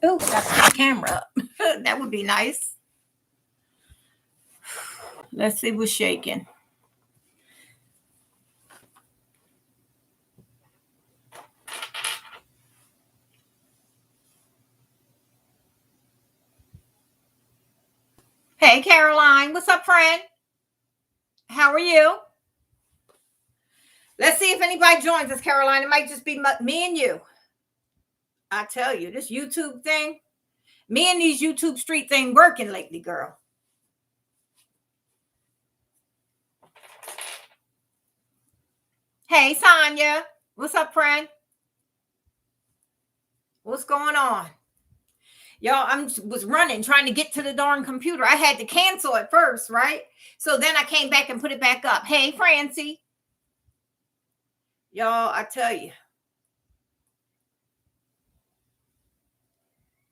Oh, got the camera up. That would be nice. Let's see what's shaking. Hey, Caroline. What's up, friend? How are you? Let's see if anybody joins us, Caroline. It might just be me and you. I tell you, this YouTube thing, me and these YouTube street thing working lately, girl. Hey, Sonia. What's up, friend? What's going on? Y'all, I was running, trying to get to the darn computer. I had to cancel it first, right? So then I came back and put it back up. Hey, Francie. Y'all, I tell you.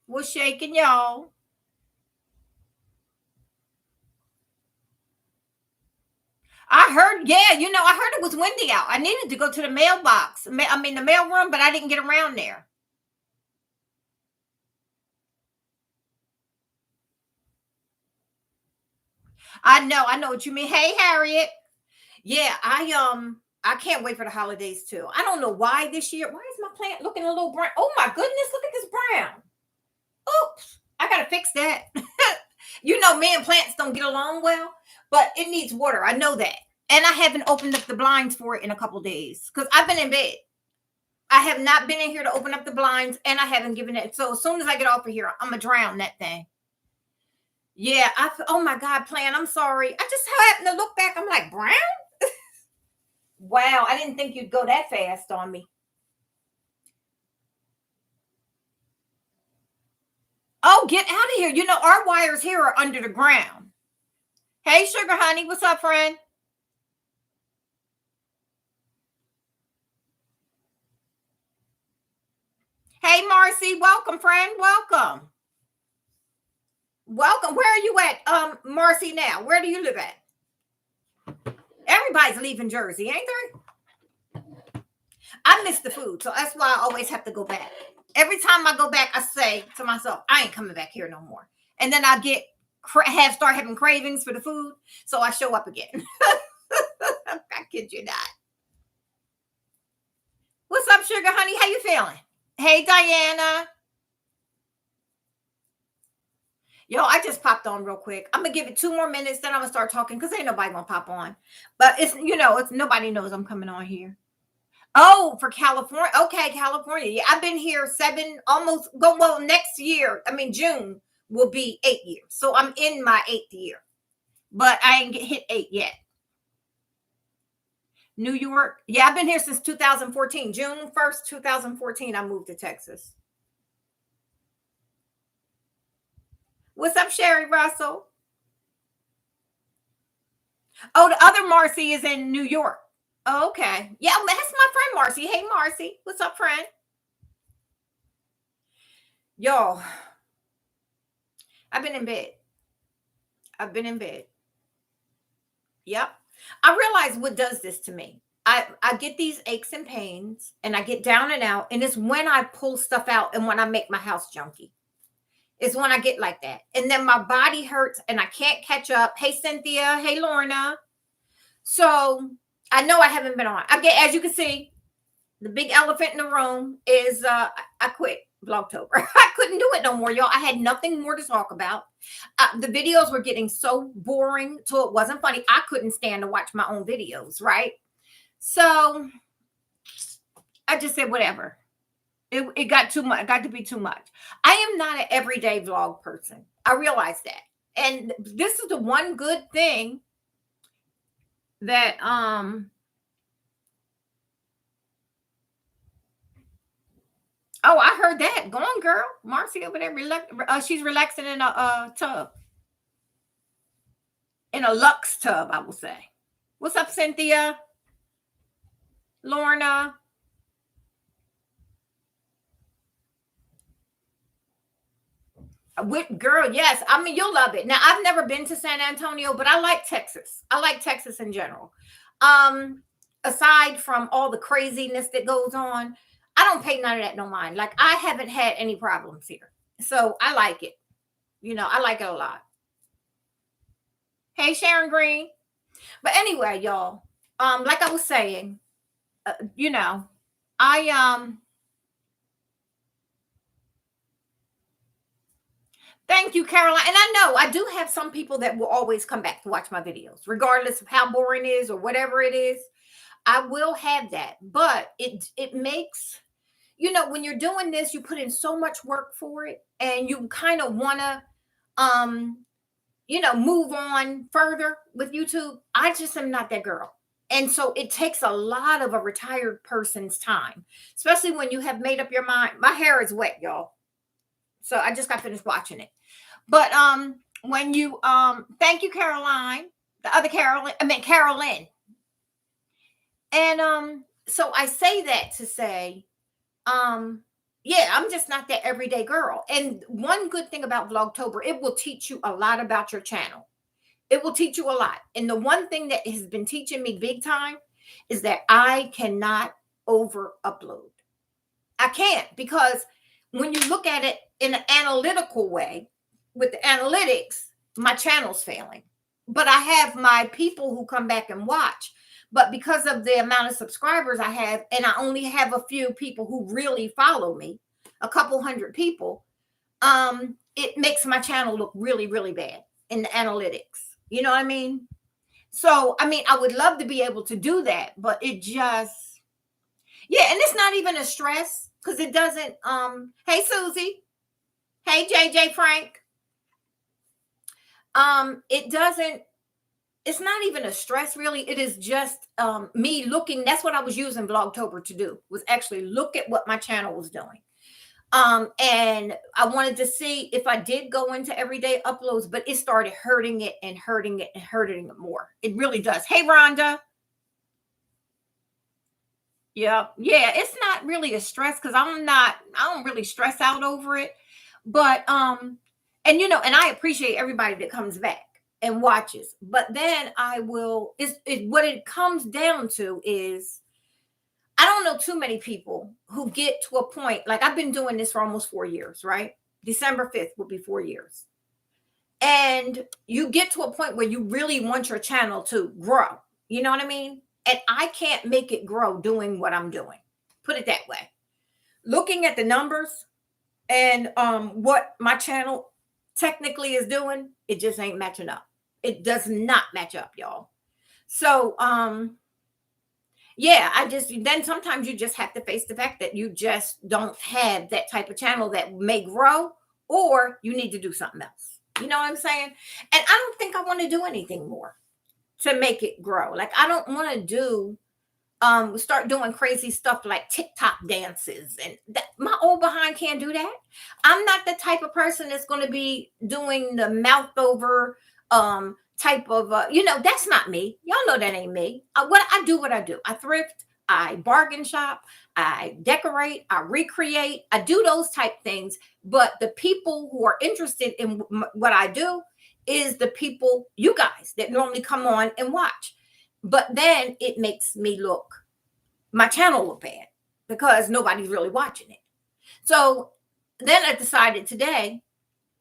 What's shaking, y'all? I heard, yeah, I heard it was windy out. I needed to go to the mailbox. The mail room, but I didn't get around there. I know what you mean. Hey, Harriet. Yeah, I can't wait for the holidays too. I don't know why this year. Why is my plant looking a little brown? Oh my goodness, look at this brown. Oops, I gotta fix that. Me and plants don't get along well, but it needs water. I know that. And I haven't opened up the blinds for it in a couple days because I've been in bed. I have not been in here to open up the blinds, and I haven't given it. So as soon as I get off of here, I'm gonna drown that thing. Yeah, oh my God, plant. I'm sorry. I just happened to look back. I'm like, brown? Wow, I didn't think you'd go that fast on me. Oh, get out of here. Our wires here are under the ground. Hey, sugar honey. What's up, friend? Hey, Marcy. Welcome, friend. Welcome. Welcome. Where are you at, Marcy, now? Where do you live at? Everybody's leaving Jersey, ain't there? I miss the food, so that's why I always have to go back. Every time I go back, I say to myself, I ain't coming back here no more. And then I start having cravings for the food, so I show up again. I kid you not. What's up, sugar honey? How you feeling? Hey, Diana. Yo, I just popped on real quick. I'm gonna give it 2 more minutes, then I'm gonna start talking because ain't nobody gonna pop on. But it's nobody knows I'm coming on here. Oh, for California. Okay, California. Yeah, I've been here next year. June will be 8 years. So I'm in my 8th year. But I ain't hit 8 yet. New York. Yeah, I've been here since 2014. June 1st, 2014, I moved to Texas. What's up, Sherry Russell? Oh, the other Marcy is in New York. Oh, okay. Yeah, that's my friend Marcy. Hey, Marcy. What's up, friend? Yo, I've been in bed. Yep. I realize what does this to me. I get these aches and pains and I get down and out. And it's when I pull stuff out and when I make my house junky. It's when I get like that. And then my body hurts and I can't catch up. Hey, Cynthia. Hey, Lorna. So I know I haven't been on. As you can see, the big elephant in the room is I quit Vlogtober. I couldn't do it no more, y'all. I had nothing more to talk about. The videos were getting so boring, so it wasn't funny. I couldn't stand to watch my own videos, right? So I just said, whatever. It got too much. It got to be too much. I am not an everyday vlog person. I realize that. And this is the one good thing that oh, I heard that. Go on, girl. Marcy over there, she's relaxing in a tub. In a Lux tub, I will say. What's up, Cynthia? Lorna? Girl, yes. You'll love it. Now, I've never been to San Antonio, but I like Texas. I like Texas in general. Aside from all the craziness that goes on, I don't pay none of that no mind. Like, I haven't had any problems here. So I like it. I like it a lot. Hey, Sharon Green. But anyway, y'all, like I was saying, uh, you know, I thank you, Caroline. And I know I do have some people that will always come back to watch my videos, regardless of how boring it is or whatever it is. I will have that, but it makes when you're doing this, you put in so much work for it, and you kind of want to um move on further with YouTube. I just am not that girl. And so it takes a lot of a retired person's time, especially when you have made up your mind. My hair is wet, y'all. So I just got finished watching it. But when you thank you, Caroline, the other Carolyn, I mean Carolyn. And so I say that to say, yeah, I'm just not that everyday girl. And one good thing about Vlogtober, it will teach you a lot about your channel. It will teach you a lot. And the one thing that has been teaching me big time is that I cannot over upload. I can't, because when you look at it in an analytical way with the analytics, my channel's failing. But I have my people who come back and watch. But because of the amount of subscribers I have, and I only have a few people who really follow me, a couple hundred people, it makes my channel look really, really bad in the analytics. You know what I mean? So, I mean, I would love to be able to do that, but it just, yeah, and it's not even a stress because it doesn't, hey, Susie. Hey, JJ Frank. It doesn't, it's not even a stress really. It is just me looking. That's what I was using Vlogtober to do, was actually look at what my channel was doing. And I wanted to see if I did go into everyday uploads, but it started hurting it and hurting it and hurting it more. It really does. Hey, Rhonda. Yeah. Yeah. It's not really a stress because I don't really stress out over it. But, and and I appreciate everybody that comes back and watches. But then I will, what it comes down to is, I don't know too many people who get to a point, like I've been doing this for almost 4 years, right? December 5th will be 4 years. And you get to a point where you really want your channel to grow. You know what I mean? And I can't make it grow doing what I'm doing. Put it that way. Looking at the numbers and what my channel technically is doing, it just ain't matching up. It does not match up, y'all. So yeah, then sometimes you just have to face the fact that you just don't have that type of channel that may grow, or you need to do something else. You know what I'm saying? And I don't think I want to do anything more to make it grow. Like I don't want to do start doing crazy stuff like TikTok dances, and my old behind can't do that. I'm not the type of person that's going to be doing the mouth over type of that's not me. Y'all know that ain't me. What I do, I thrift, I bargain shop, I decorate, I recreate, I do those type things. But the people who are interested in what I do is the people, you guys, that normally come on and watch. But then it makes me look, my channel look bad because nobody's really watching it. So then I decided today,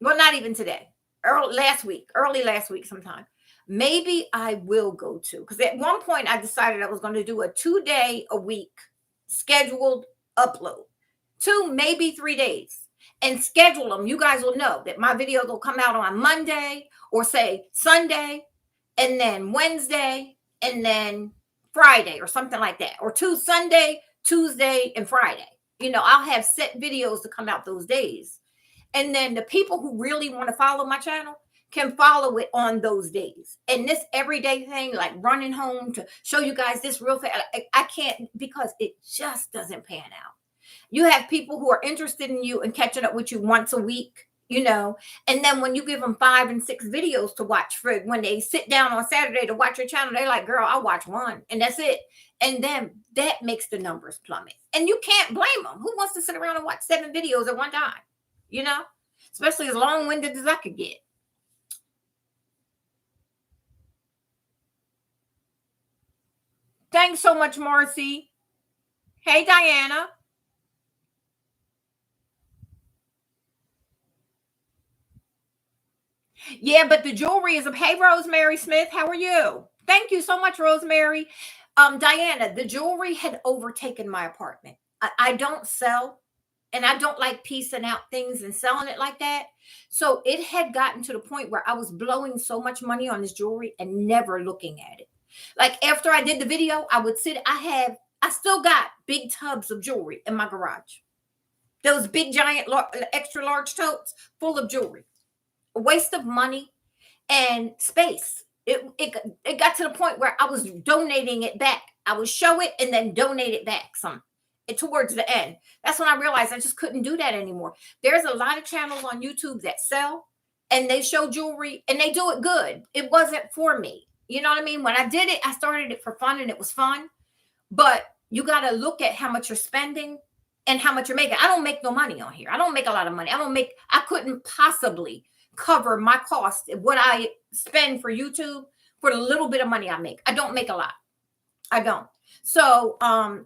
well, not even today, early last week sometime, maybe I will go to, because at one point I decided I was going to do a 2-day a week scheduled upload, 2, maybe 3 days, and schedule them. You guys will know that my videos will come out on Monday, or say Sunday, and then Wednesday, and then Friday, or something like that, or Sunday, Tuesday, and Friday. I'll have set videos to come out those days. And then the people who really want to follow my channel can follow it on those days. And this everyday thing, like running home to show you guys this real fast, I can't, because it just doesn't pan out. You have people who are interested in you and catching up with you once a week, and then when you give them 5 and 6 videos to watch, for when they sit down on Saturday to watch your channel, they're like, girl, I'll watch one, and that's it. And then that makes the numbers plummet. And you can't blame them. Who wants to sit around and watch 7 videos at one time? Especially as long-winded as I could get. Thanks so much, Marcy. Hey, Diana. Yeah, but the jewelry is a hey Rosemary Smith, how are you? Thank you so much, Rosemary. Diana, the jewelry had overtaken my apartment. I don't sell and I don't like piecing out things and selling it like that. So it had gotten to the point where I was blowing so much money on this jewelry and never looking at it. Like after I did the video, I would sit, I still got big tubs of jewelry in my garage. Those big, giant, extra large totes full of jewelry. A waste of money and space. It got to the point where I was donating it back. I would show it and then donate it back some towards the end. That's when I realized I just couldn't do that anymore. There's a lot of channels on YouTube that sell and they show jewelry and they do it good. It wasn't for me. You know what I mean? When I did it, I started it for fun and it was fun. But you got to look at how much you're spending and how much you're making. I don't make no money on here. I don't make a lot of money. I couldn't possibly cover my cost, what I spend for YouTube for the little bit of money I make. I don't make a lot. I don't. So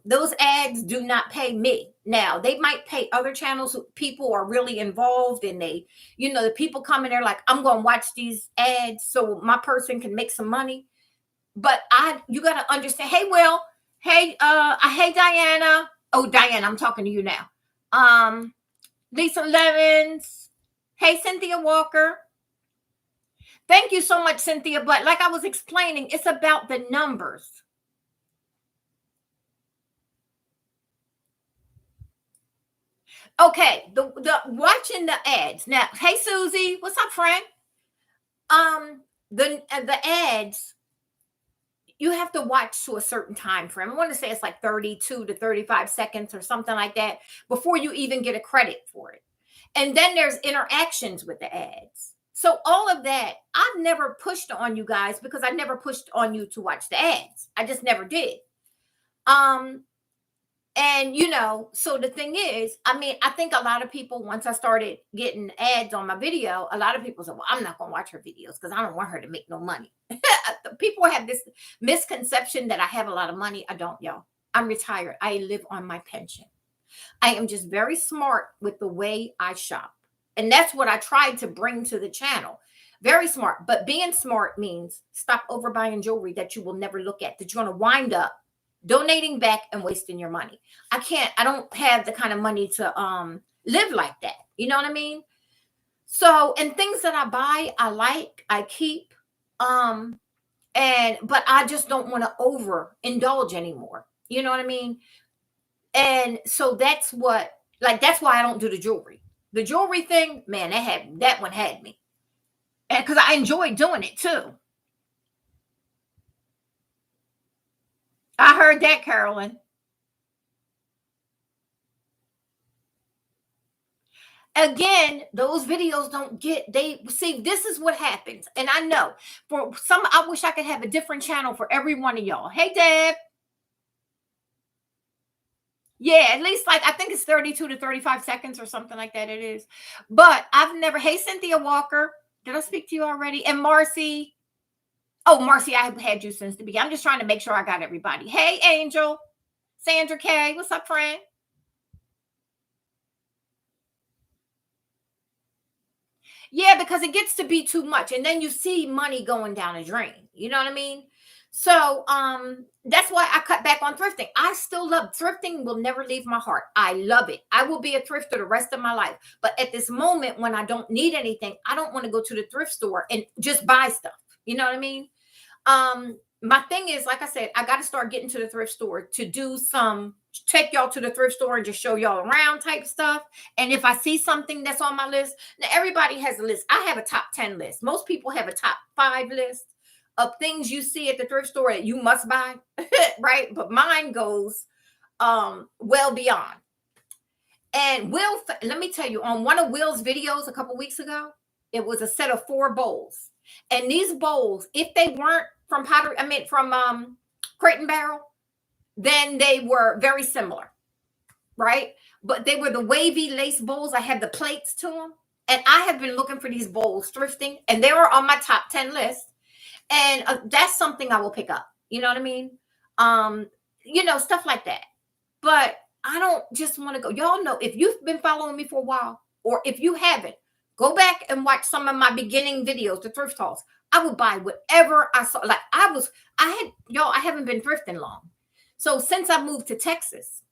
those ads do not pay me. Now they might pay other channels who people are really involved and they, the people come in there like, I'm going to watch these ads so my person can make some money. But you got to understand, hey, Will, hey, hey, Diana. Oh, Diana, I'm talking to you now. Lisa Levens. Hey, Cynthia Walker. Thank you so much, Cynthia. But like I was explaining, it's about the numbers. Okay, the watching the ads. Now, hey, Susie, what's up, friend? The ads, you have to watch to a certain time frame. I want to say it's like 32 to 35 seconds or something like that before you even get a credit for it. And then there's interactions with the ads. So all of that, I've never pushed on you guys because I never pushed on you to watch the ads. I just never did. And so the thing is, I mean, I think a lot of people, once I started getting ads on my video, a lot of people said, well, I'm not going to watch her videos because I don't want her to make no money. People have this misconception that I have a lot of money. I don't, y'all. I'm retired. I live on my pension. I am just very smart with the way I shop. And that's what I tried to bring to the channel. Very smart. But being smart means stop overbuying jewelry that you will never look at, that you're going to wind up donating back and wasting your money. I don't have the kind of money to live like that. You know what I mean? So, and things that I buy, I keep. But I just don't want to overindulge anymore. You know what I mean? And so that's why I don't do the jewelry. The jewelry thing, man, that one had me. And because I enjoy doing it too. I heard that, Carolyn. Again, those videos this is what happens. And I know I wish I could have a different channel for every one of y'all. Hey, Deb. Yeah, at least I think it's 32 to 35 seconds or something like that. It is. But hey, Cynthia Walker. Did I speak to you already? And Marcy. Oh, Marcy, I have had you since the beginning. I'm just trying to make sure I got everybody. Hey, Angel. Sandra K. What's up, friend? Yeah, because it gets to be too much. And then you see money going down a drain. You know what I mean? So that's why I cut back on thrifting. I still love thrifting, will never leave my heart. I love it. I will be a thrifter the rest of my life. But at this moment, when I don't need anything, I don't want to go to the thrift store and just buy stuff. You know what I mean? My thing is, like I said, I got to start getting to the thrift store to do take y'all to the thrift store and just show y'all around type stuff. And if I see something that's on my list, now everybody has a list. I have a top 10 list. Most people have a top 5 list of things you see at the thrift store that you must buy, right? But mine goes well beyond. And let me tell you, on one of Will's videos a couple weeks ago, it was a set of 4 bowls. And these bowls, if they weren't from Crate and Barrel, then they were very similar, right? But they were the wavy lace bowls. I had the plates to them. And I have been looking for these bowls thrifting, and they were on my top 10 list. And that's something I will pick up. You know what I mean? Stuff like that. But I don't just want to go. Y'all know, if you've been following me for a while, or if you haven't, Go back and watch some of my beginning videos, the thrift hauls. I would buy whatever I saw. Like I haven't been thrifting long. So since I moved to Texas,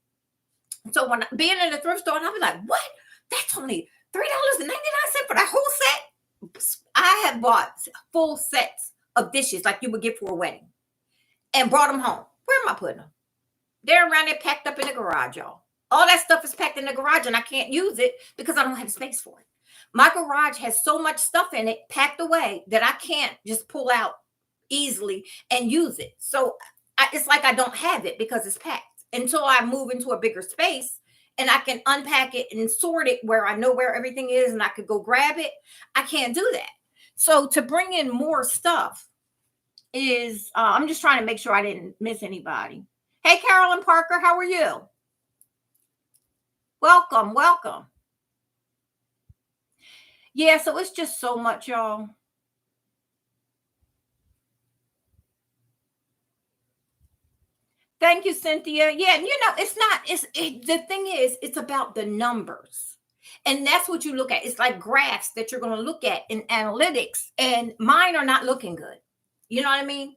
so when being in a thrift store, and I was like, what? That's only $3.99 for that whole set. I have bought full sets of dishes like you would get for a wedding and brought them home. Where am I putting them? They're around there packed up in the garage, y'all. All that stuff is packed in the garage and I can't use it because I don't have space for it. My garage has so much stuff in it packed away that I can't just pull out easily and use it. So it's like I don't have it because it's packed until I move into a bigger space and I can unpack it and sort it where I know where everything is and I could go grab it. I can't do that. So to bring in more stuff is, I'm just trying to make sure I didn't miss anybody. Hey, Carolyn Parker, how are you? Welcome, welcome. Yeah, so it's just so much, y'all. Thank you, Cynthia. Yeah, the thing is, it's about the numbers. And that's what you look at. It's like graphs that you're going to look at in analytics, and mine are not looking good. You know what I mean?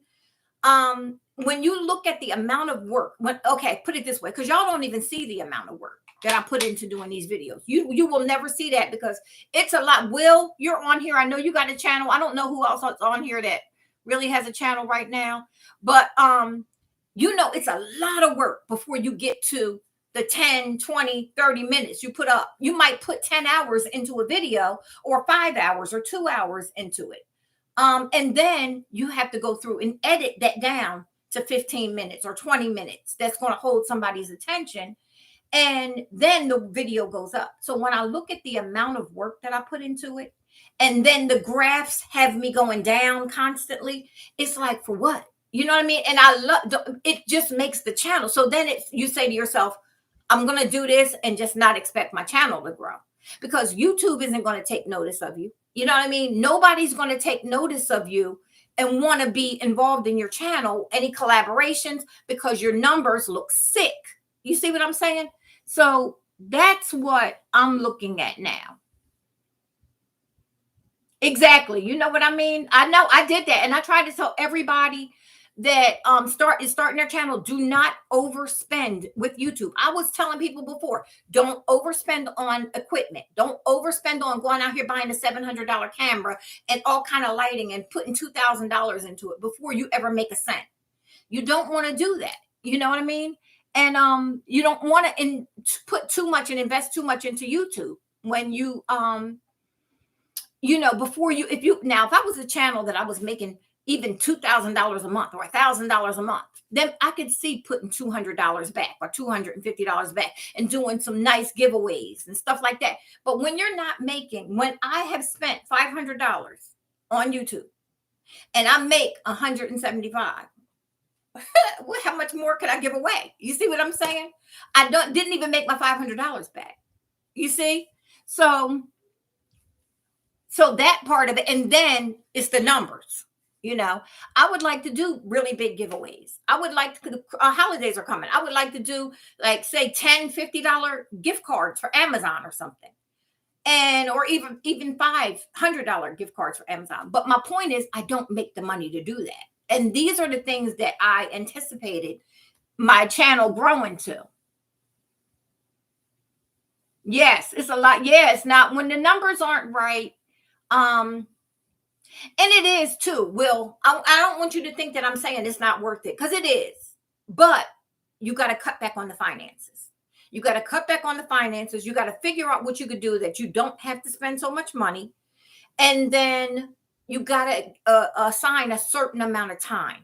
When you look at the amount of work, okay, put it this way, because y'all don't even see the amount of work that I put into doing these videos. You will never see that because it's a lot. Will, you're on here. I know you got a channel. I don't know who else is on here that really has a channel right now, but it's a lot of work before you get to the 10, 20, 30 minutes you put up. You might put 10 hours into a video or 5 hours or 2 hours into it. And then you have to go through and edit that down to 15 minutes or 20 minutes. That's going to hold somebody's attention. And then the video goes up. So when I look at the amount of work that I put into it, and then the graphs have me going down constantly, it's like, for what? You know what I mean? And I love it, just makes the channel. So then you say to yourself, I'm going to do this and just not expect my channel to grow, because YouTube isn't going to take notice of you. You know what I mean? Nobody's going to take notice of you and want to be involved in your channel, any collaborations, because your numbers look sick. You see what I'm saying? So that's what I'm looking at now. Exactly. You know what I mean? I know I did that. And I tried to tell everybody that starting their channel, do not overspend with YouTube. I was telling people before, don't overspend on equipment. Don't overspend on going out here buying a $700 camera and all kind of lighting and putting $2,000 into it before you ever make a cent. You don't want to do that. You know what I mean? And you don't want to put too much and invest too much into YouTube when you if I was a channel that I was making even $2,000 a month or $1,000 a month, then I could see putting $200 back or $250 back and doing some nice giveaways and stuff like that. But when I have spent $500 on YouTube and I make $175, well, how much more could I give away? You see what I'm saying? I didn't even make my $500 back. You see? So that part of it, and then it's the numbers. I would like to do really big giveaways. I would like to, holidays are coming. I would like to do, like, say $10, $50 gift cards for Amazon or something. Or even $500 gift cards for Amazon. But my point is, I don't make the money to do that. And these are the things that I anticipated my channel growing to. Yes, it's a lot. Yes. Now, when the numbers aren't right, and it is too, Will, I don't want you to think that I'm saying it's not worth it, because it is. But you got to cut back on the finances. You got to cut back on the finances. You got to figure out what you could do that you don't have to spend so much money. And then you got to assign a certain amount of time,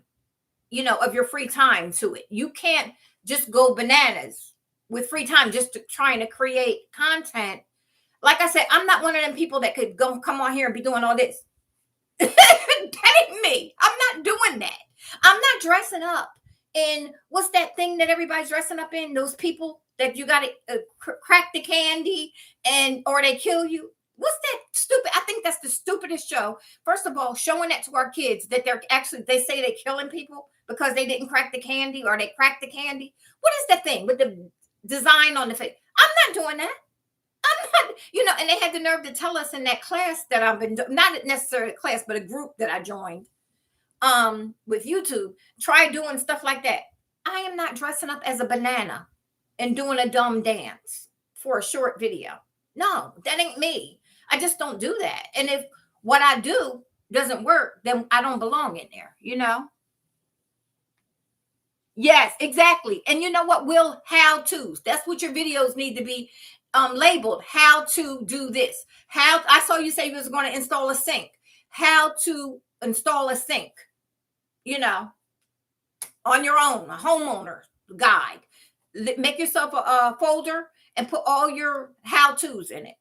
of your free time to it. You can't just go bananas with free time just trying to create content. Like I said, I'm not one of them people that could come on here and be doing all this. That ain't me. I'm not doing that. I'm not dressing up in, what's that thing that everybody's dressing up in? Those people that you got to crack the candy or they kill you. What's that stupid? I think that's the stupidest show. First of all, showing that to our kids that they say they're killing people because they didn't crack the candy or they cracked the candy. What is that thing with the design on the face? I'm not doing that. I'm You know, and they had the nerve to tell us in that class that I've been not necessarily a class, but a group that I joined with YouTube, try doing stuff like that. I am not dressing up as a banana and doing a dumb dance for a short video. No, that ain't me. I just don't do that. And if what I do doesn't work, then I don't belong in there, you know? Yes, exactly. And you know what? Will how to's. That's what your videos need to be labeled. How to do this. How I saw you say you was going to install a sink. How to install a sink, you know, on your own, a homeowner guide. Make yourself a folder and put all your how to's in it,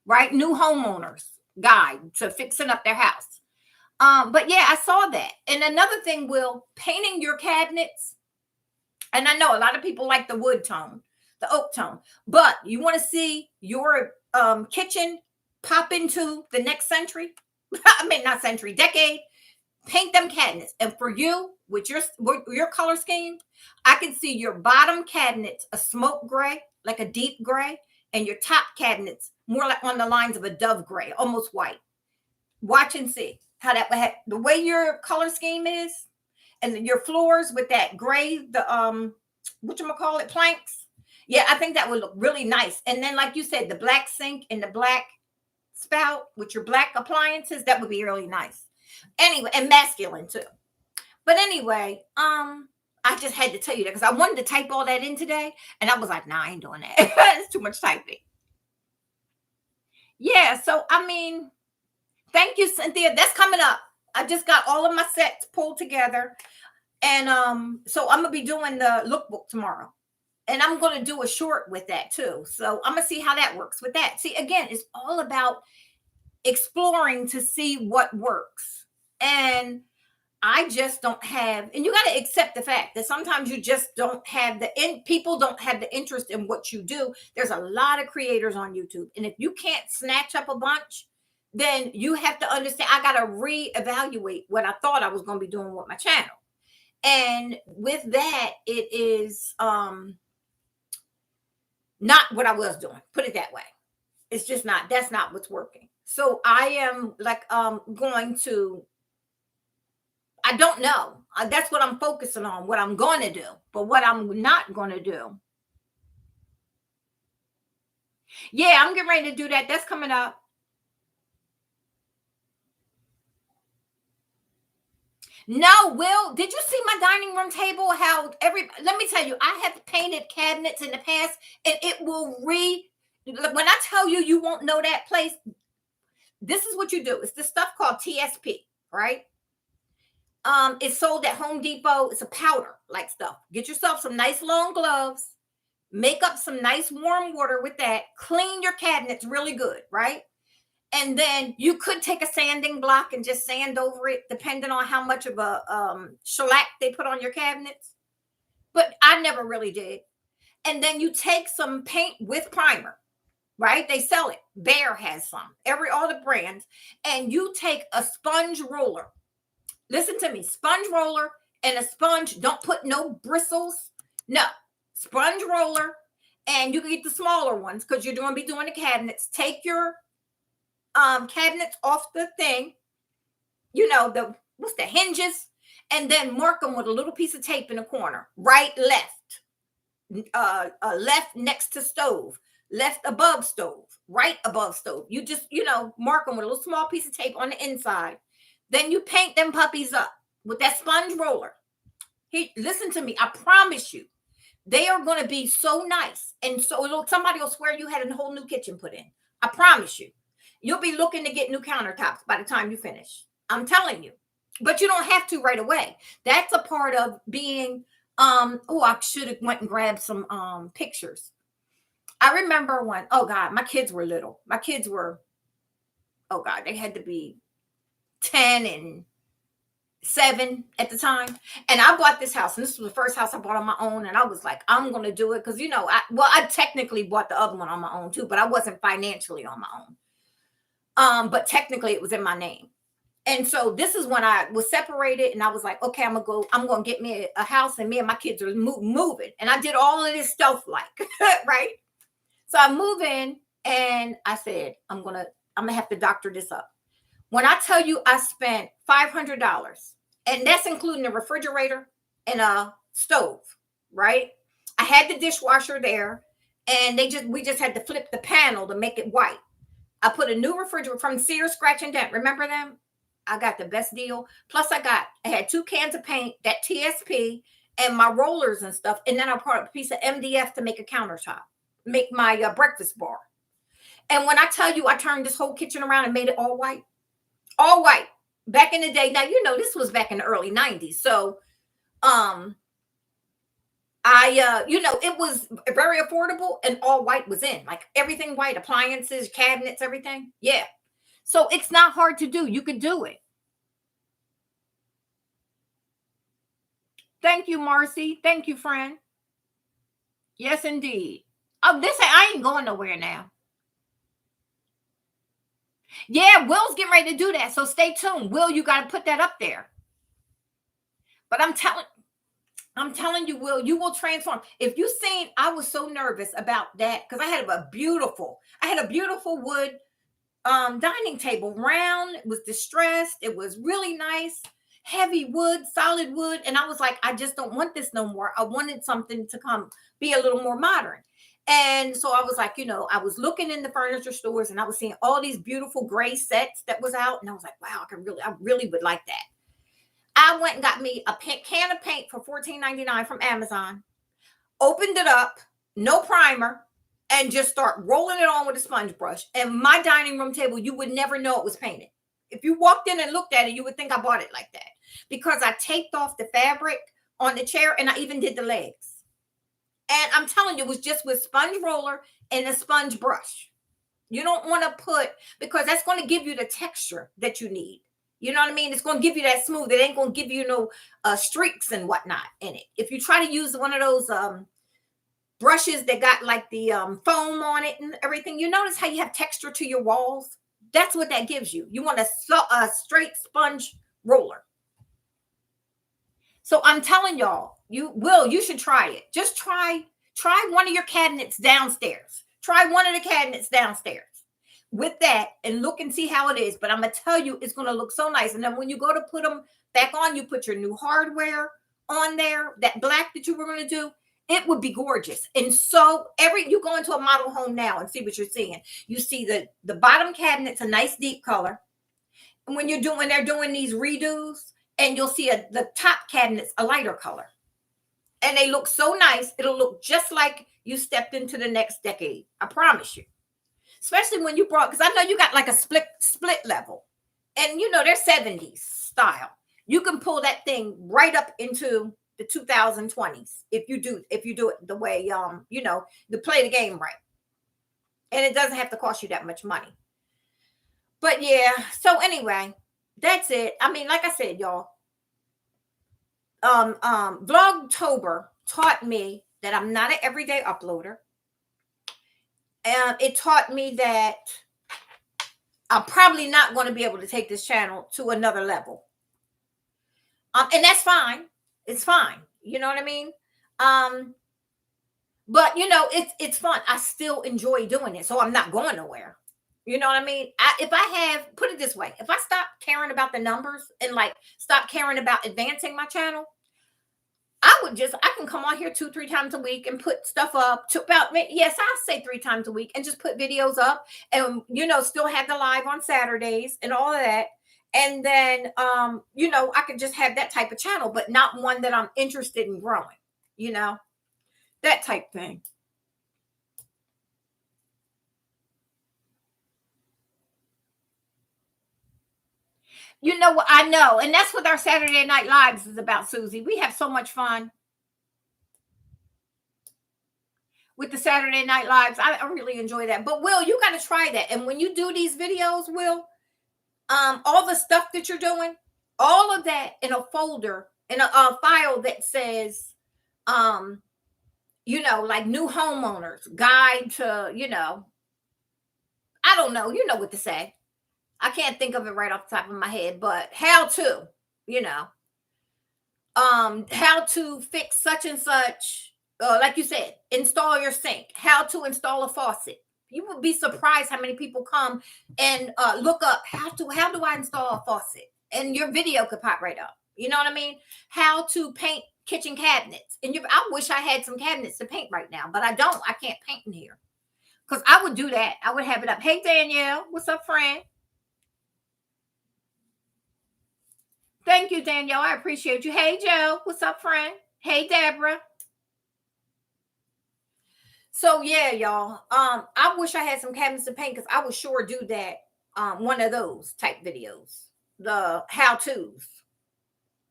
right? New homeowners guide to fixing up their house. But yeah, I saw that. And another thing, Will, painting your cabinets. And I know a lot of people like the wood tone, the oak tone, but you want to see your kitchen pop into the next century. I mean, not century, decade. Paint them cabinets. And for you, with your color scheme, I can see your bottom cabinets a smoke gray, like a deep gray, and your top cabinets more like on the lines of a dove gray, almost white. Watch and see how that would have the way your color scheme is, and your floors with that gray, the whatchamacallit, planks. Yeah, I think that would look really nice. And then, like you said, the black sink and the black spout with your black appliances, that would be really nice. Anyway, and masculine too. But anyway, I just had to tell you that because I wanted to type all that in today, and I was like, nah, I ain't doing that. It's too much typing. Yeah, so I mean, thank you, Cynthia. That's coming up. I just got all of my sets pulled together. And so I'm gonna be doing the lookbook tomorrow. And I'm gonna do a short with that too. So I'm gonna see how that works with that. See, again, it's all about exploring to see what works. And I just don't have, and you got to accept the fact that sometimes you just don't have people don't have the interest in what you do. There's a lot of creators on YouTube. And if you can't snatch up a bunch, then you have to understand, I got to reevaluate what I thought I was going to be doing with my channel. And with that, it is not what I was doing. Put it that way. It's just not, that's not what's working. So I am like going to, I don't know. That's what I'm focusing on, what I'm going to do. But what I'm not going to do. Yeah, I'm getting ready to do that. That's coming up. No, Will, did you see my dining room table? Let me tell you, I have painted cabinets in the past, and it will when I tell you, you won't know that place. This is what you do. It's this stuff called TSP, right? It's sold at Home Depot. It's a powder like stuff. Get yourself some nice long gloves, make up some nice warm water with that, clean your cabinets really good, right? And then you could take a sanding block and just sand over it, depending on how much of a shellac they put on your cabinets. But I never really did. And then you take some paint with primer, right? They sell it. Bear has some. All the brands. And you take a sponge roller. Listen to me. Sponge roller and a sponge. Don't put no bristles. No. Sponge roller. And you can get the smaller ones because you're going to be doing the cabinets. Take your cabinets off the thing, you know, what's the hinges, and then mark them with a little piece of tape in the corner. Right, left, left next to stove, left above stove, right above stove. You just, mark them with a little small piece of tape on the inside. Then you paint them puppies up with that sponge roller. Listen to me. I promise you, they are going to be so nice. And so somebody will swear you had a whole new kitchen put in. I promise you. You'll be looking to get new countertops by the time you finish. I'm telling you. But you don't have to right away. That's a part of being, I should have went and grabbed some pictures. I remember when, my kids were little. My kids were, they had to be 10 and 7 at the time. And I bought this house. And this was the first house I bought on my own. And I was like, I'm going to do it. Because, I technically bought the other one on my own too. But I wasn't financially on my own. But technically it was in my name. And so this is when I was separated and I was like, okay, I'm going to get me a house and me and my kids are moving. And I did all of this stuff right? So I move in And I said, I'm gonna have to doctor this up. When I tell you I spent $500, and that's including the refrigerator and a stove, right? I had the dishwasher there, and we just had to flip the panel to make it white. I put a new refrigerator from Sears Scratch and Dent. Remember them? I got the best deal. Plus, I had 2 cans of paint, that TSP, and my rollers and stuff. And then I brought a piece of MDF to make a countertop, make my breakfast bar. And when I tell you, I turned this whole kitchen around and made it all white, all white. Back in the day, now this was back in the early '90s, so it was very affordable, and all white was in, like everything white, appliances, cabinets, everything. Yeah. So it's not hard to do. You could do it. Thank you, Marcy. Thank you, friend. Yes, indeed. Oh, I ain't going nowhere now. Yeah, Will's getting ready to do that. So stay tuned. Will, you got to put that up there. But I'm telling you, Will, you will transform. If you seen, I was so nervous about that because I had a beautiful wood dining table, round. It was distressed. It was really nice, heavy wood, solid wood. And I was like, I just don't want this no more. I wanted something to come be a little more modern. And so I was like, I was looking in the furniture stores and I was seeing all these beautiful gray sets that was out. And I was like, wow, I really would like that. I went and got me a can of paint for $14.99 from Amazon, opened it up, no primer, and just start rolling it on with a sponge brush. And my dining room table, you would never know it was painted. If you walked in and looked at it, you would think I bought it like that because I taped off the fabric on the chair and I even did the legs. And I'm telling you, it was just with sponge roller and a sponge brush. You don't want to because that's going to give you the texture that you need. You know what I mean? It's going to give you that smooth. It ain't going to give you no streaks and whatnot in it. If you try to use one of those brushes that got like the foam on it and everything, you notice how you have texture to your walls? That's what that gives you. You want a straight sponge roller. So I'm telling y'all, you should try it. Just try one of your cabinets downstairs. Try one of the cabinets downstairs with that and look and see how it is. But I'm going to tell you, it's going to look so nice. And then when you go to put them back on, you put your new hardware on there, that black that you were going to do, it would be gorgeous. And so you go into a model home now and see what you're seeing. You see the bottom cabinet's a nice deep color. And when they're doing these redos, and you'll see the top cabinet's a lighter color. And they look so nice. It'll look just like you stepped into the next decade. I promise you. Especially when you because I know you got like a split level. And they're 70s style. You can pull that thing right up into the 2020s if you do it the way to play the game right. And it doesn't have to cost you that much money. But yeah, so anyway, that's it. I mean, like I said, y'all, Vlogtober taught me that I'm not an everyday uploader. And it taught me that I'm probably not going to be able to take this channel to another level. And that's fine. It's fine. You know what I mean? But it's fun. I still enjoy doing it. So I'm not going nowhere. You know what I mean? Put it this way, if I stop caring about the numbers and stop caring about advancing my channel, I can come on here 2-3 times a week and put stuff up I say 3 times a week and just put videos up and, still have the live on Saturdays and all of that. And then, I could just have that type of channel, but not one that I'm interested in growing, that type thing. You know what? I know. And that's what our Saturday Night Lives is about, Susie. We have so much fun with the Saturday Night Lives. I really enjoy that. But Will, you got to try that. And when you do these videos, Will, all the stuff that you're doing, all of that in a folder, in a file that says, like new homeowners, guide to, I don't know. You know what to say. I can't think of it right off the top of my head, but how to, how to fix such and such, like you said, install your sink, how to install a faucet, You would be surprised how many people come and look up how do I install a faucet, and your video could pop right up. You know what I mean? How to paint kitchen cabinets, and I wish I had some cabinets to paint right now, but I don't. I can't paint in here because I would do that. I would have it up. Hey Danielle, what's up, friend? Thank you, Danielle. I appreciate you. Hey Joe, what's up, friend? Hey Deborah. So yeah, y'all. I wish I had some cabinets to paint because I would sure do that. One of those type videos, the how-tos,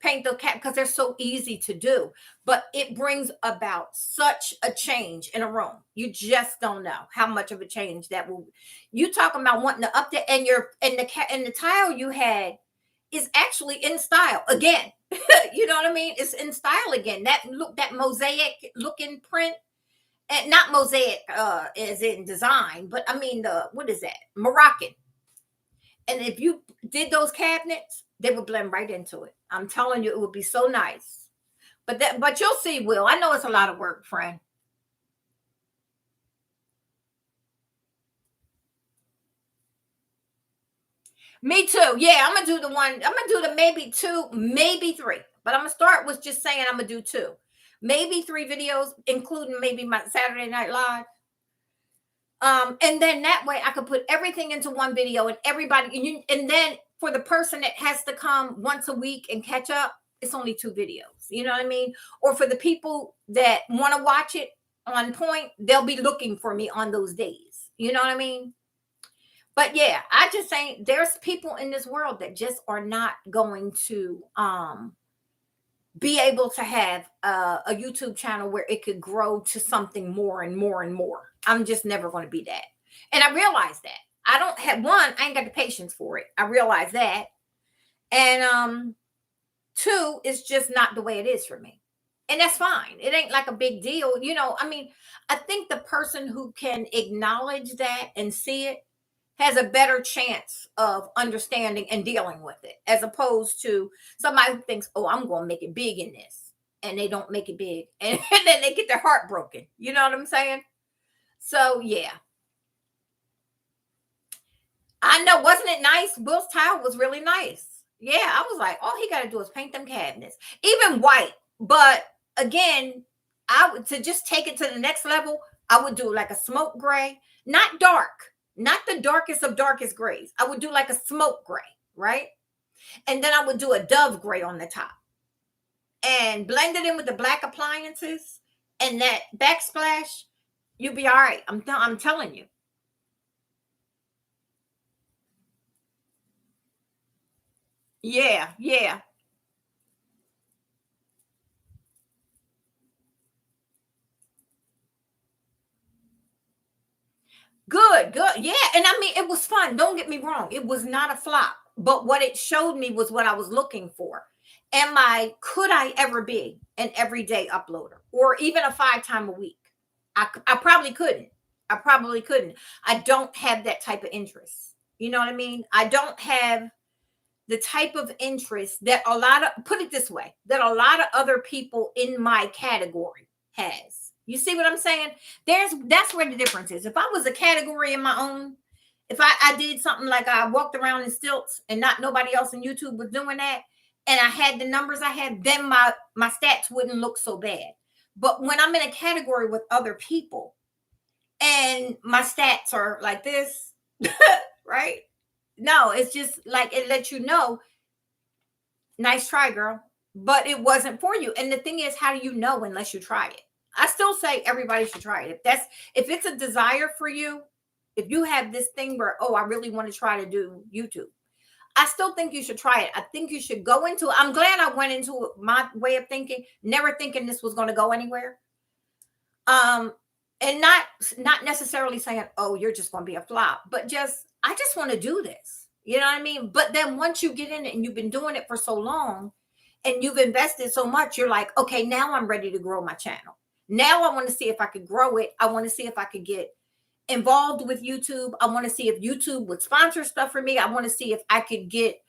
paint the cat because they're so easy to do. But it brings about such a change in a room. You just don't know how much of a change that will. You talking about wanting to update, and the tile you had is actually in style again. You know what I mean? It's in style again. That mosaic looking print, and not mosaic as in design, but I mean the what is that? Moroccan. And if you did those cabinets, they would blend right into it. I'm telling you, it would be so nice. But you'll see, Will. I know it's a lot of work, friend. Me too. Yeah, I'm gonna do the one. I'm gonna do the maybe two, maybe three. But I'm gonna start with just saying I'm gonna do two, maybe three videos, including maybe my Saturday Night Live. And then that way I could put everything into one video, and and then for the person that has to come once a week and catch up, it's only two videos. You know what I mean? Or for the people that want to watch it on point, they'll be looking for me on those days. You know what I mean? But yeah, I just saying there's people in this world that just are not going to be able to have a YouTube channel where it could grow to something more and more and more. I'm just never going to be that. And I realize that. I don't have one, I ain't got the patience for it. I realize that. And two, it's just not the way it is for me. And that's fine. It ain't like a big deal. I mean, I think the person who can acknowledge that and see it has a better chance of understanding and dealing with it, as opposed to somebody who thinks, oh, I'm going to make it big in this, and they don't make it big, and then they get their heart broken. You know what I'm saying? So yeah, I know. Wasn't it nice? Will's tile was really nice. Yeah, I was like, all he got to do is paint them cabinets, even white. But again, I would, to just take it to the next level, I would do like a smoke gray, not dark, not the darkest of darkest grays. I would do like a smoke gray, right? And then I would do a dove gray on the top and blend it in with the black appliances and that backsplash. You'll be all right. I'm telling you. Yeah, yeah. Good, good. Yeah. And I mean, it was fun. Don't get me wrong. It was not a flop. But what it showed me was what I was looking for. Could I ever be an everyday uploader or even a 5 time a week? I probably couldn't. I probably couldn't. I don't have that type of interest. You know what I mean? I don't have the type of interest that put it this way, that a lot of other people in my category has. You see what I'm saying? That's where the difference is. If I was a category in my own, if I did something like I walked around in stilts and not nobody else in YouTube was doing that, and I had the numbers I had, then my stats wouldn't look so bad. But when I'm in a category with other people and my stats are like this, right? No, it's just like it lets you know, nice try, girl, but it wasn't for you. And the thing is, how do you know unless you try it? I still say everybody should try it. If it's a desire for you, if you have this thing where, oh, I really want to try to do YouTube, I still think you should try it. I think you should go into it. I'm glad I went into it, my way of thinking, never thinking this was going to go anywhere. And not necessarily saying, oh, you're just going to be a flop, but I just want to do this. You know what I mean? But then once you get in it and you've been doing it for so long and you've invested so much, you're like, okay, now I'm ready to grow my channel. Now I want to see if I could grow it. I want to see if I could get involved with YouTube. I want to see if YouTube would sponsor stuff for me. I want to see if I could get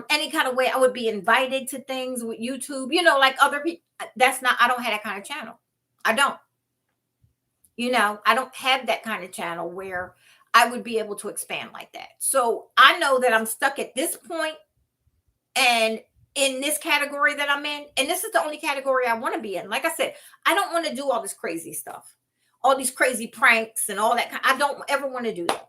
any kind of way I would be invited to things with YouTube, like other people. I don't have that kind of channel. I don't. I don't have that kind of channel where I would be able to expand like that. So I know that I'm stuck at this point and in this category that I'm in, and this is the only category I want to be in. Like I said, I don't want to do all this crazy stuff, all these crazy pranks and all that. I don't ever want to do that.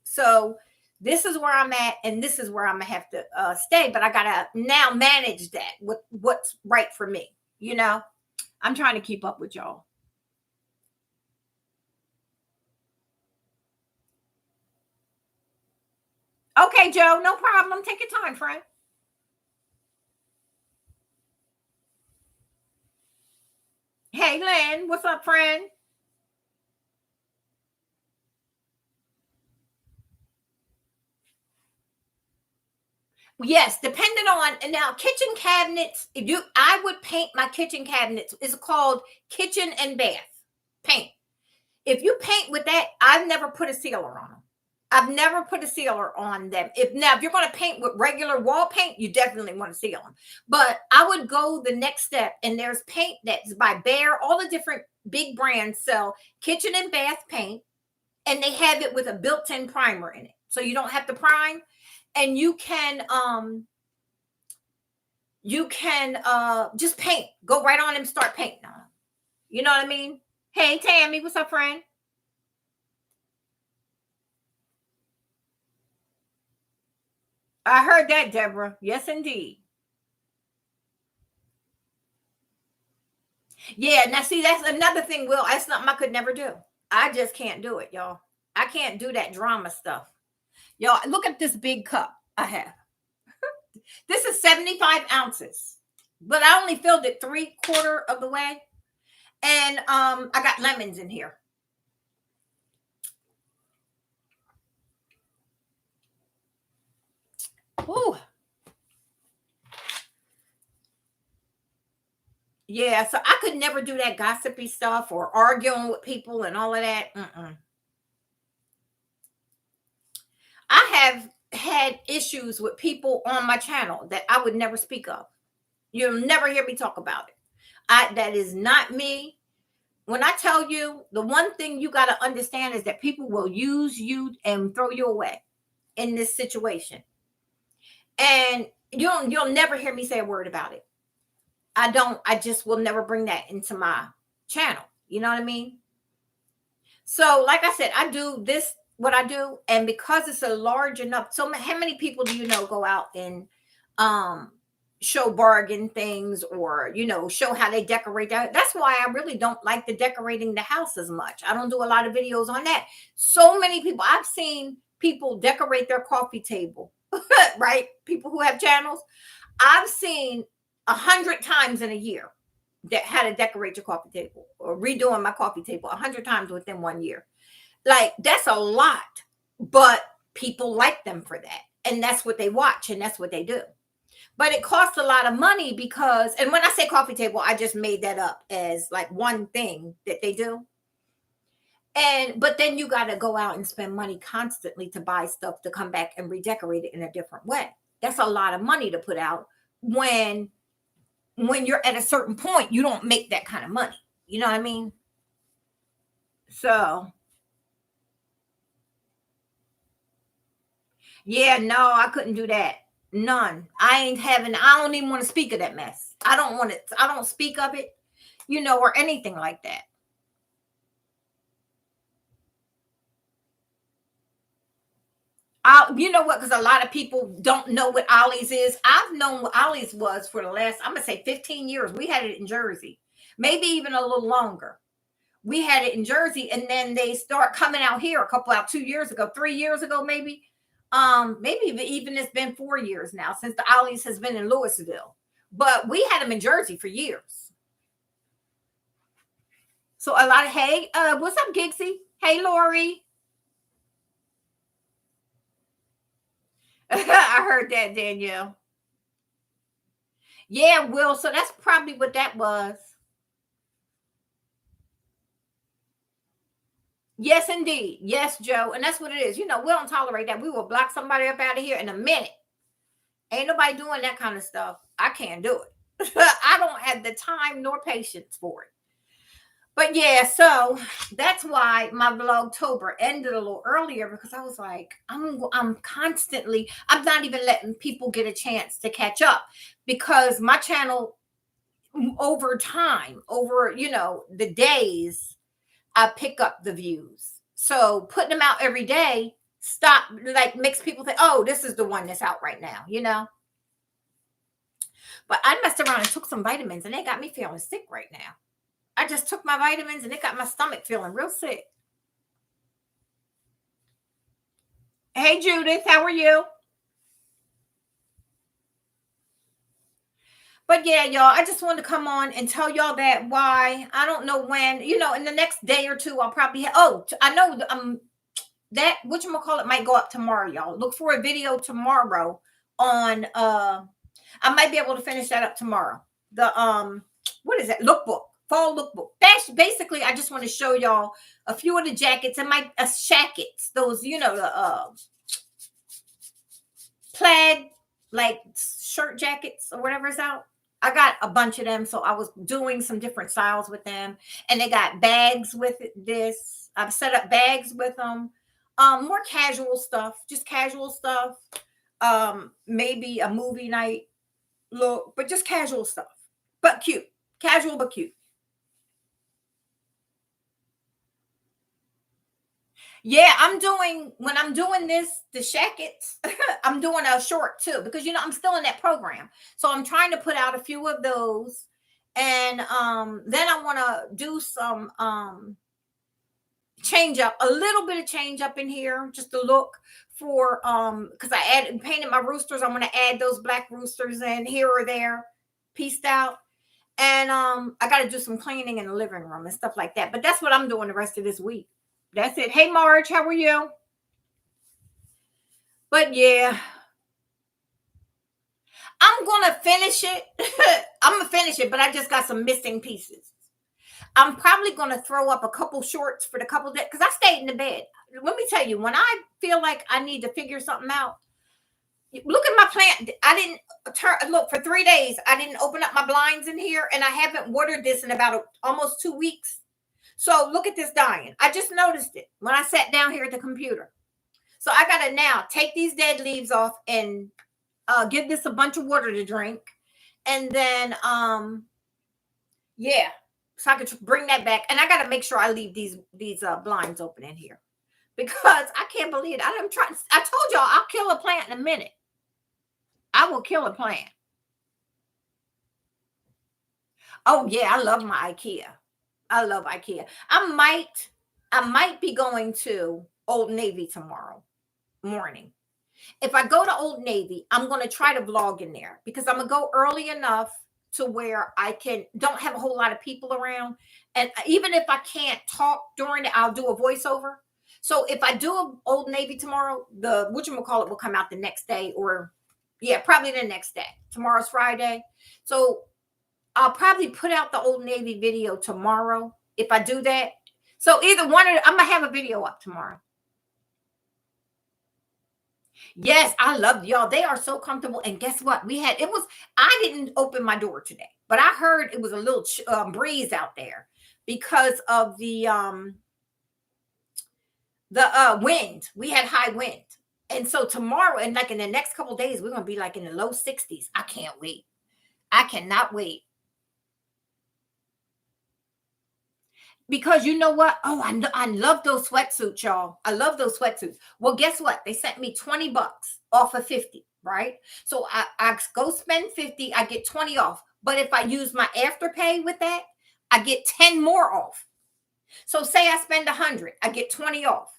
So this is where I'm at, and this is where I'm gonna have to stay. But I gotta now manage that with what's right for me. I'm trying to keep up with y'all. Okay, Joe, no problem. Take your time, friend. Hey, Lynn, what's up, friend? Yes, depending on, and now kitchen cabinets. If you, I would paint my kitchen cabinets. It's called kitchen and bath paint. If you paint with that, I've never put a sealer on them. I've never put a sealer on them. If you're going to paint with regular wall paint, you definitely want to seal them. But I would go the next step, and there's paint that's by Bear. All the different big brands sell kitchen and bath paint, and they have it with a built-in primer in it, so you don't have to prime, and you can just paint. Go right on and start painting on them. You know what I mean? Hey, Tammy, what's up, friend? I heard that, Deborah. Yes, indeed. Yeah, now see, that's another thing, Will. That's something I could never do. I just can't do it, y'all. I can't do that drama stuff. Y'all, look at this big cup I have. This is 75 ounces, but I only filled it 3/4 of the way. And I got lemons in here. Ooh. Yeah, so I could never do that gossipy stuff or arguing with people and all of that. I have had issues with people on my channel that I would never speak of. You'll never hear me talk about it. That is not me. When I tell you, the one thing you got to understand is that people will use you and throw you away in this situation. And you'll never hear me say a word about it. I just will never bring that into my channel. You know what I mean? So, like I said, I do this what I do, and because it's a large enough. So, how many people do you know go out and um show bargain things, or show how they decorate that? That's why I really don't like the decorating the house as much. I don't do a lot of videos on that. So many people, I've seen people decorate their coffee table, right? People who have channels, I've seen 100 times in a year that how to decorate your coffee table, or redoing my coffee table 100 times within 1 year. Like, that's a lot, but people like them for that. And that's what they watch, and that's what they do. But it costs a lot of money because, and when I say coffee table, I just made that up as like one thing that they do. But then you got to go out and spend money constantly to buy stuff to come back and redecorate it in a different way. That's a lot of money to put out when you're at a certain point. You don't make that kind of money. You know what I mean? So, yeah, no, I couldn't do that. None. I don't even want to speak of that mess. I don't want it. I don't speak of it, or anything like that. You know what? Because a lot of people don't know what Ollie's is. I've known what Ollie's was for the last, I'm going to say 15 years. We had it in Jersey, maybe even a little longer. We had it in Jersey, and then they start coming out here out 2 years ago, 3 years ago, maybe. Maybe even it's been 4 years now since the Ollie's has been in Louisville. But we had them in Jersey for years. So a lot of, hey, what's up, Gixie? Hey, Lori. I heard that, Danielle. Yeah, Will. So that's probably what that was. Yes, indeed. Yes, Joe. And that's what it is. We don't tolerate that. We will block somebody up out of here in a minute. Ain't nobody doing that kind of stuff. I can't do it. I don't have the time nor patience for it. But yeah, so that's why my Vlogtober ended a little earlier, because I was like, I'm constantly, I'm not even letting people get a chance to catch up, because my channel, over time, over, the days, I pick up the views. So putting them out every day stop like makes people think, oh, this is the one that's out right now. But I messed around and took some vitamins, and they got me feeling sick right now. I just took my vitamins and it got my stomach feeling real sick. Hey Judith, how are you? But yeah, y'all, I just wanted to come on and tell y'all that why I don't know when, in the next day or two, I'll probably I know that whatchamacallit might go up tomorrow, y'all. Look for a video tomorrow on I might be able to finish that up tomorrow. The what is that? Lookbook. Fall lookbook. That's basically, I just want to show y'all a few of the jackets and my shackets. Those, the plaid like shirt jackets or whatever is out. I got a bunch of them, so I was doing some different styles with them, and they got bags with this. I've set up bags with them. More casual stuff, just casual stuff. Maybe a movie night look, but just casual stuff, but cute, casual but cute. Yeah, when I'm doing this, the shackets, I'm doing a short too, because I'm still in that program. So I'm trying to put out a few of those. And then I want to do some change up, a little bit of change up in here, just to look for because I painted my roosters. I'm gonna add those black roosters in here or there, pieced out. And I gotta do some cleaning in the living room and stuff like that. But that's what I'm doing the rest of this week. That's it. Hey Marge, how are you? But yeah, I'm gonna finish it. I'm gonna finish it, but I just got some missing pieces. I'm probably gonna throw up a couple shorts for the couple days, because I stayed in the bed. Let me tell you, when I feel like I need to figure something out, look at my plant. I didn't look for 3 days. I didn't open up my blinds in here, and I haven't watered this in about almost 2 weeks. So look at this dying. I just noticed it when I sat down here at the computer. So I gotta now take these dead leaves off and give this a bunch of water to drink, and then yeah, so I could bring that back. And I gotta make sure I leave these blinds open in here, because I can't believe it. I'm trying. I told y'all I'll kill a plant in a minute. I will kill a plant. Oh yeah, I love my IKEA. I love IKEA. I might be going to Old Navy tomorrow morning. If I go to Old Navy, I'm going to try to vlog in there, because I'm going to go early enough to where I don't have a whole lot of people around. And even if I can't talk during it, I'll do a voiceover. So if I do Old Navy tomorrow, the whatchamacallit will come out the next day, or yeah, probably the next day. Tomorrow's Friday. So I'll probably put out the Old Navy video tomorrow if I do that. So either one of I'm going to have a video up tomorrow. Yes, I love y'all. They are so comfortable. And guess what? I didn't open my door today, but I heard it was a little breeze out there because of the wind. We had high wind. And so tomorrow, and like in the next couple of days, we're going to be like in the low 60s. I can't wait. I cannot wait. Because you know what? Oh, I love those sweatsuits, y'all. I love those sweatsuits. Well, guess what? They sent me $20 off of 50, right? So I go spend 50, I get 20 off. But if I use my Afterpay with that, I get 10 more off. So say I spend 100, I get 20 off.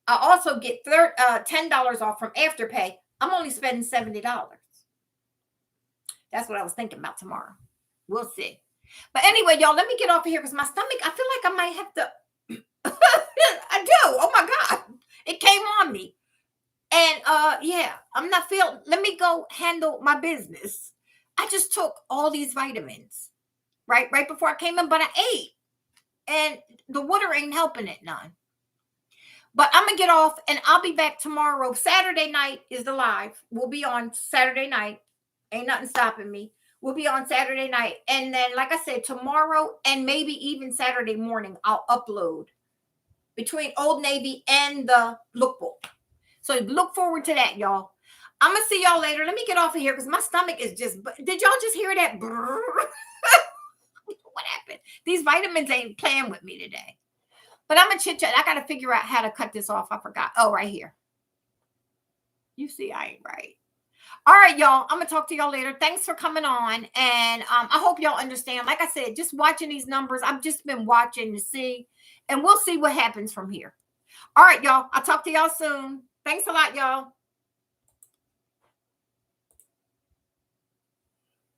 I also get $10 off from Afterpay. I'm only spending $70. That's what I was thinking about tomorrow. We'll see. But anyway, y'all, let me get off of here, because my stomach, I feel like I might have to. I do. Oh my God. It came on me. And yeah, I'm not feeling. Let me go handle my business. I just took all these vitamins right before I came in, but I ate. And the water ain't helping it none. But I'm gonna get off, and I'll be back tomorrow. Saturday night is the live. We'll be on Saturday night. Ain't nothing stopping me. will be on Saturday night. And then, like I said, tomorrow and maybe even Saturday morning, I'll upload between Old Navy and the lookbook. So look forward to that, y'all. I'm going to see y'all later. Let me get off of here because my stomach is just, did y'all just hear that? What happened? These vitamins ain't playing with me today. But I'm going to chit chat. I got to figure out how to cut this off. I forgot. Oh, right here. You see, I ain't right. All right, y'all. I'm going to talk to y'all later. Thanks for coming on. And I hope y'all understand. Like I said, just watching these numbers, I've just been watching to see. And we'll see what happens from here. All right, y'all. I'll talk to y'all soon. Thanks a lot, y'all.